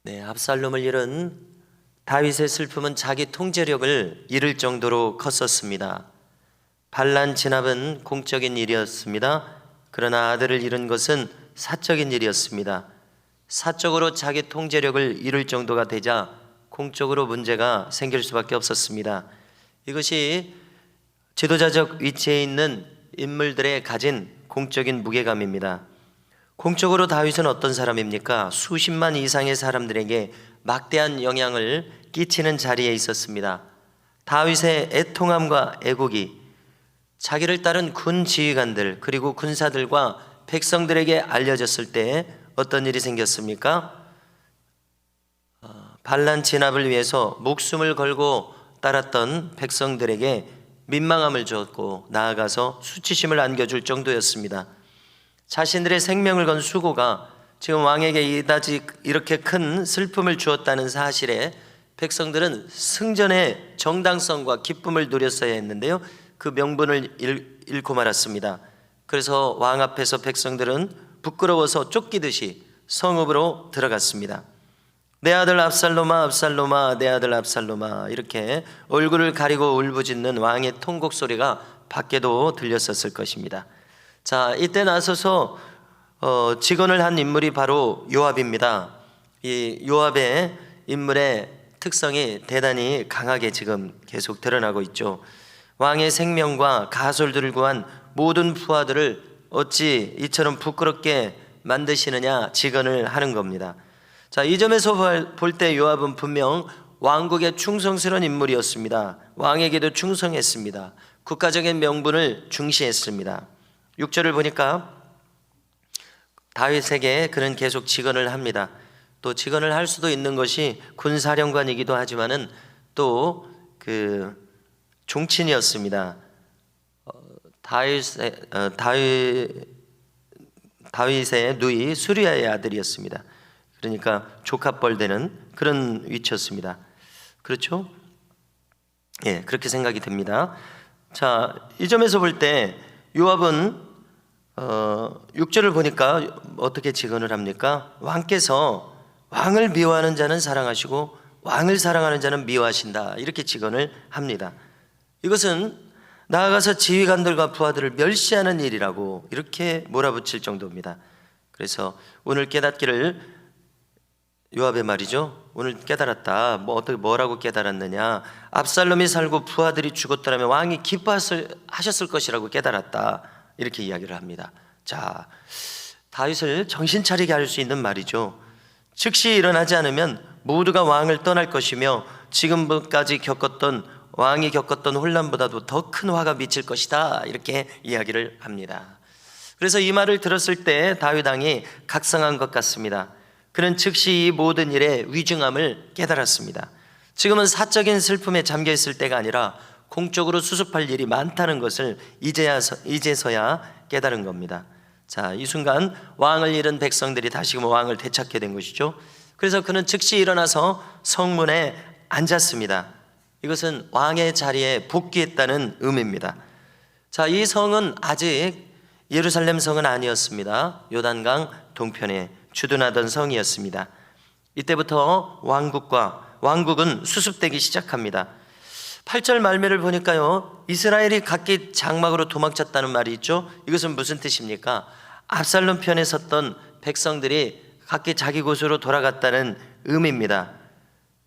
네, 압살롬을 잃은 다윗의 슬픔은 자기 통제력을 잃을 정도로 컸었습니다. 반란 진압은 공적인 일이었습니다. 그러나 아들을 잃은 것은 사적인 일이었습니다. 사적으로 자기 통제력을 잃을 정도가 되자 공적으로 문제가 생길 수밖에 없었습니다. 이것이 지도자적 위치에 있는 인물들의 가진 공적인 무게감입니다. 공적으로 다윗은 어떤 사람입니까? 수십만 이상의 사람들에게 막대한 영향을 끼치는 자리에 있었습니다. 다윗의 애통함과 애곡이 자기를 따른 군 지휘관들 그리고 군사들과 백성들에게 알려졌을 때 어떤 일이 생겼습니까? 반란 진압을 위해서 목숨을 걸고 따랐던 백성들에게 민망함을 줬고 나아가서 수치심을 안겨줄 정도였습니다. 자신들의 생명을 건 수고가 지금 왕에게 이다지 이렇게 큰 슬픔을 주었다는 사실에 백성들은 승전의 정당성과 기쁨을 누렸어야 했는데요, 그 명분을 잃고 말았습니다. 그래서 왕 앞에서 백성들은 부끄러워서 쫓기듯이 성읍으로 들어갔습니다. 내 아들 압살롬아, 압살롬아, 내 아들 압살롬아, 이렇게 얼굴을 가리고 울부짖는 왕의 통곡 소리가 밖에도 들렸었을 것입니다. 자, 이때 나서서 직언을 한 인물이 바로 요압입니다. 이 요압의 인물의 특성이 대단히 강하게 지금 계속 드러나고 있죠. 왕의 생명과 가솔들을 구한 모든 부하들을 어찌 이처럼 부끄럽게 만드시느냐 직언을 하는 겁니다. 자, 이 점에서 볼 때 요압은 분명 왕국에 충성스러운 인물이었습니다. 왕에게도 충성했습니다. 국가적인 명분을 중시했습니다. 6절을 보니까 다윗에게 그는 계속 직언을 합니다. 또 직언을 할 수도 있는 것이 군사령관이기도 하지만은 또 종친이었습니다. 다윗의 누이 수리아의 아들이었습니다. 그러니까 조카뻘 되는 그런 위치였습니다. 그렇죠? 예, 그렇게 생각이 됩니다. 자, 이 점에서 볼 때 요압은 6절을 보니까 어떻게 직언을 합니까? 왕께서 왕을 미워하는 자는 사랑하시고 왕을 사랑하는 자는 미워하신다, 이렇게 직언을 합니다. 이것은 나아가서 지휘관들과 부하들을 멸시하는 일이라고 이렇게 몰아붙일 정도입니다. 그래서 오늘 깨닫기를 요압의 말이죠. 오늘 깨달았다. 뭐라고 깨달았느냐? 압살롬이 살고 부하들이 죽었더라면 왕이 기뻐하셨을 것이라고 깨달았다, 이렇게 이야기를 합니다. 자, 다윗을 정신 차리게 할 수 있는 말이죠. 즉시 일어나지 않으면 모두가 왕을 떠날 것이며 지금까지 왕이 겪었던 혼란보다도 더 큰 화가 미칠 것이다, 이렇게 이야기를 합니다. 그래서 이 말을 들었을 때 다윗 왕이 각성한 것 같습니다. 그는 즉시 이 모든 일의 위중함을 깨달았습니다. 지금은 사적인 슬픔에 잠겨 있을 때가 아니라 공적으로 수습할 일이 많다는 것을 이제서야 깨달은 겁니다. 자, 이 순간 왕을 잃은 백성들이 다시금 왕을 되찾게 된 것이죠. 그래서 그는 즉시 일어나서 성문에 앉았습니다. 이것은 왕의 자리에 복귀했다는 의미입니다. 자, 이 성은 아직 예루살렘 성은 아니었습니다. 요단강 동편에 주둔하던 성이었습니다. 이때부터 왕국은 수습되기 시작합니다. 8절 말미를 보니까요, 이스라엘이 각기 장막으로 도망쳤다는 말이 있죠. 이것은 무슨 뜻입니까? 압살롬 편에 섰던 백성들이 각기 자기 곳으로 돌아갔다는 의미입니다.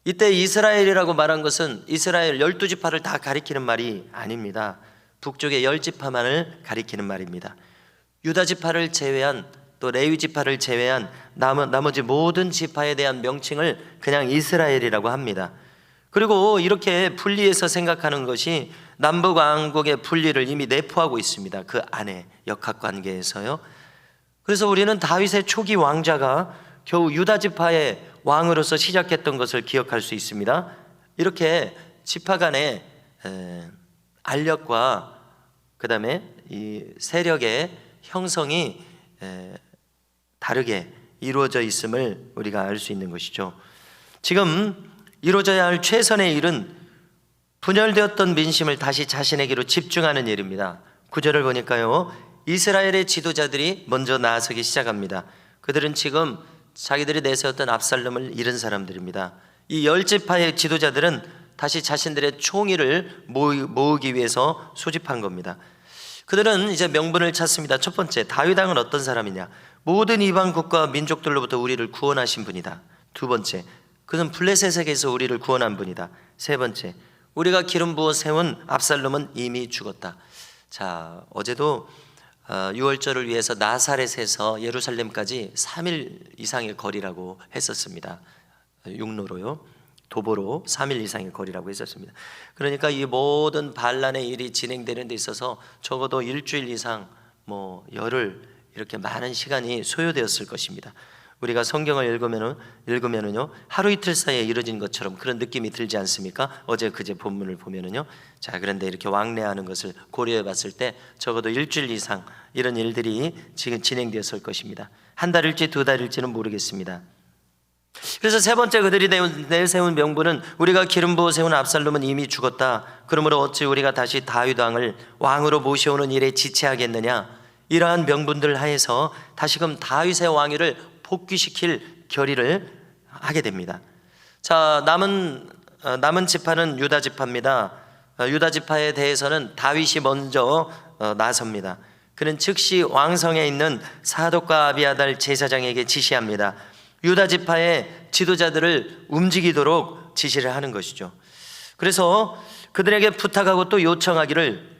이때 이스라엘이라고 말한 것은 이스라엘 12지파를 다 가리키는 말이 아닙니다. 북쪽의 10지파만을 가리키는 말입니다. 유다지파를 제외한, 또 레위지파를 제외한 나머지 모든 지파에 대한 명칭을 그냥 이스라엘이라고 합니다. 그리고 이렇게 분리해서 생각하는 것이 남북왕국의 분리를 이미 내포하고 있습니다. 그 안에 역학관계에서요. 그래서 우리는 다윗의 초기 왕자가 겨우 유다지파의 왕으로서 시작했던 것을 기억할 수 있습니다. 이렇게 지파 간의 알력과 그 다음에 이 세력의 형성이 다르게 이루어져 있음을 우리가 알 수 있는 것이죠. 지금 이루어져야 할 최선의 일은 분열되었던 민심을 다시 자신에게로 집중하는 일입니다. 9절을 보니까요, 이스라엘의 지도자들이 먼저 나서기 시작합니다. 그들은 지금 자기들이 내세웠던 압살롬을 잃은 사람들입니다. 이 열지파의 지도자들은 다시 자신들의 총의를 모으기 위해서 소집한 겁니다. 그들은 이제 명분을 찾습니다. 첫 번째, 다윗 왕은 어떤 사람이냐? 모든 이방 국가 민족들로부터 우리를 구원하신 분이다. 두 번째, 그는 블레셋에게서 우리를 구원한 분이다. 세 번째, 우리가 기름 부어 세운 압살롬은 이미 죽었다. 자, 어제도 유월절을 위해서 나사렛에서 예루살렘까지 3일 이상의 거리라고 했었습니다. 육로로요, 도보로 3일 이상의 거리라고 했었습니다. 그러니까 이 모든 반란의 일이 진행되는 데 있어서 적어도 일주일 이상, 열흘 이렇게 많은 시간이 소요되었을 것입니다. 우리가 성경을 읽으면은요, 하루 이틀 사이에 이루어진 것처럼 그런 느낌이 들지 않습니까? 어제 그제 본문을 보면은요. 자, 그런데 이렇게 왕래하는 것을 고려해 봤을 때 적어도 일주일 이상 이런 일들이 지금 진행되었을 것입니다. 한 달일지 두 달일지는 모르겠습니다. 그래서 세 번째, 그들이 내세운 명분은 우리가 기름 부어 세운 압살롬은 이미 죽었다. 그러므로 어찌 우리가 다시 다윗 왕을 왕으로 모셔오는 일에 지체하겠느냐? 이러한 명분들 하에서 다시금 다윗의 왕위를 복귀시킬 결의를 하게 됩니다. 자, 남은 지파는 유다 지파입니다. 유다 지파에 대해서는 다윗이 먼저 나섭니다. 그는 즉시 왕성에 있는 사독과 아비아달 제사장에게 지시합니다. 유다 지파의 지도자들을 움직이도록 지시를 하는 것이죠. 그래서 그들에게 부탁하고 또 요청하기를,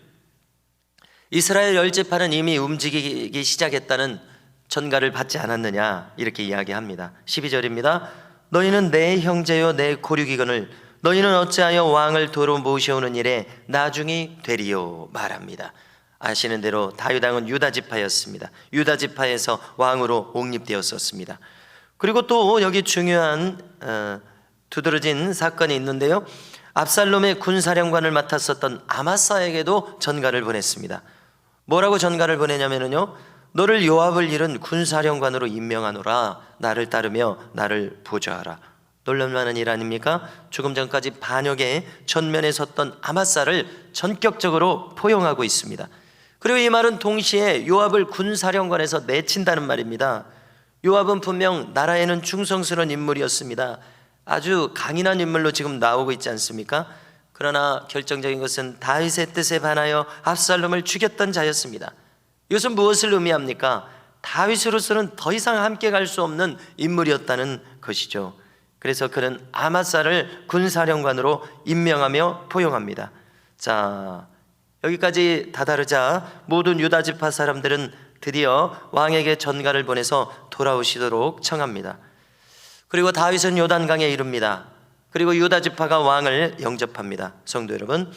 이스라엘 열지파는 이미 움직이기 시작했다는 전가를 받지 않았느냐, 이렇게 이야기합니다. 12절입니다. 너희는 내 형제요 내 고륙이거늘 너희는 어찌하여 왕을 도로 모셔오는 일에 나중이 되리요, 말합니다. 아시는 대로 다윗 왕은 유다 지파였습니다. 유다 지파에서 왕으로 옹립되었었습니다. 그리고 또 여기 중요한 두드러진 사건이 있는데요, 압살롬의 군사령관을 맡았었던 아마사에게도 전가를 보냈습니다. 뭐라고 전가를 보내냐면요, 너를 요압을 잃은 군사령관으로 임명하노라. 나를 따르며 나를 보좌하라. 놀랄만한 일 아닙니까? 조금 전까지 반역의 전면에 섰던 아마사를 전격적으로 포용하고 있습니다. 그리고 이 말은 동시에 요압을 군사령관에서 내친다는 말입니다. 요압은 분명 나라에는 충성스러운 인물이었습니다. 아주 강인한 인물로 지금 나오고 있지 않습니까? 그러나 결정적인 것은 다윗의 뜻에 반하여 압살롬을 죽였던 자였습니다. 이것은 무엇을 의미합니까? 다윗으로서는 더 이상 함께 갈 수 없는 인물이었다는 것이죠. 그래서 그는 아마사를 군사령관으로 임명하며 포용합니다. 자, 여기까지 다다르자 모든 유다 지파 사람들은 드디어 왕에게 전가를 보내서 돌아오시도록 청합니다. 그리고 다윗은 요단강에 이릅니다. 그리고 유다 지파가 왕을 영접합니다. 성도 여러분,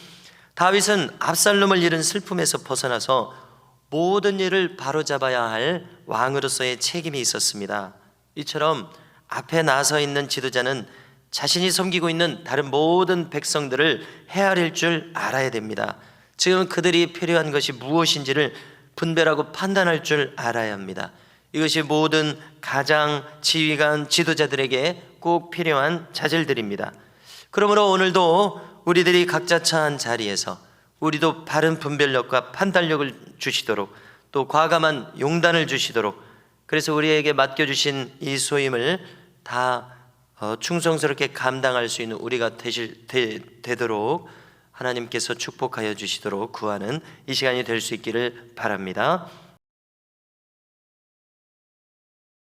다윗은 압살롬을 잃은 슬픔에서 벗어나서 모든 일을 바로잡아야 할 왕으로서의 책임이 있었습니다. 이처럼 앞에 나서 있는 지도자는 자신이 섬기고 있는 다른 모든 백성들을 헤아릴 줄 알아야 됩니다. 지금 그들이 필요한 것이 무엇인지를 분별하고 판단할 줄 알아야 합니다. 이것이 모든 가장 지휘관 지도자들에게 꼭 필요한 자질들입니다. 그러므로 오늘도 우리들이 각자 처한 자리에서 우리도 바른 분별력과 판단력을 주시도록, 또 과감한 용단을 주시도록, 그래서 우리에게 맡겨주신 이 소임을 다 충성스럽게 감당할 수 있는 우리가 되도록 하나님께서 축복하여 주시도록 구하는 이 시간이 될 수 있기를 바랍니다.